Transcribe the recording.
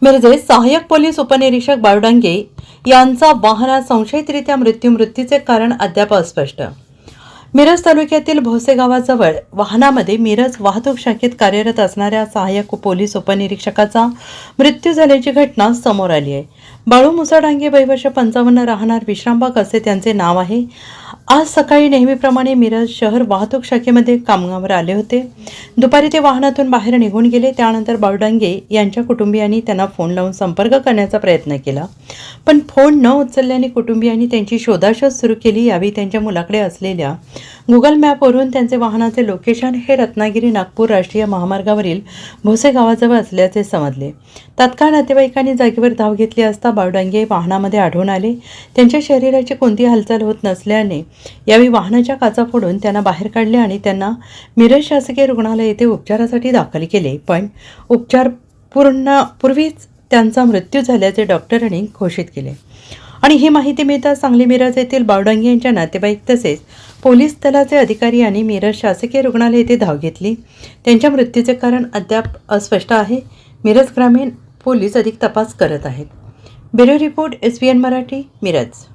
मिरजेत सहाय्यक पोलीस उपनिरीक्षक बाळुडांगे यांचा वाहनात संशयितरित्या मृत्यूचे कारण अद्याप अस्पष्ट। मिरज तालुक्यातील भोसे गावाजवळ वाहनामध्ये मिरज वाहतूक शाखेत कार्यरत असणाऱ्या सहाय्यक पोलीस उपनिरीक्षकाचा मृत्यू झाल्याची घटना समोर आली आहे। बाळू मुसाडांगे वय वर्ष 55 राहणार विश्रामबाग असे त्यांचे नाव आहे। आज सकाळी नेहमीप्रमाणे मिरज शहर वाहतूक शाखेमध्ये कामावर आले होते। दुपारी ते वाहनातून बाहेर निघून गेले। त्यानंतर बाळुडांगे यांच्या कुटुंबियांनी त्यांना फोन लावून संपर्क करण्याचा प्रयत्न केला, पण फोन न उचलल्याने कुटुंबियांनी त्यांची शोधाशोध सुरू केली। यावेळी त्यांच्या मुलाकडे असलेल्या गुगल मॅपवरून त्यांचे वाहनाचे लोकेशन हे रत्नागिरी नागपूर राष्ट्रीय महामार्गावरील भोसे गावाजवळ असल्याचे समजले। तात्काळ नातेवाईकांनी जागेवर धाव घेतली असता बाळुडांगे वाहनामध्ये आढळून आले। त्यांच्या शरीराची कोणतीही हालचाल होत नसल्याने यावेळी वाहनाच्या काचा फोडून त्यांना बाहेर काढले आणि त्यांना मिरज शासकीय रुग्णालय येथे उपचारासाठी दाखल केले, पण उपचार पूर्वीच त्यांचा मृत्यू झाल्याचे डॉक्टरांनी घोषित केले। आणि ही माहिती मिळताच सांगली मिरज येथील बाळुडांगे यांच्या नातेवाईक तसेच पोलीस दलाचे अधिकारी यांनी मिरज शासकीय रुग्णालय येथे धाव घेतली। त्यांच्या मृत्यूचे कारण अद्याप अस्पष्ट आहे। मिरज ग्रामीण पोलीस अधिक तपास करत आहेत। Bureau report SBN Marathi, Miraj.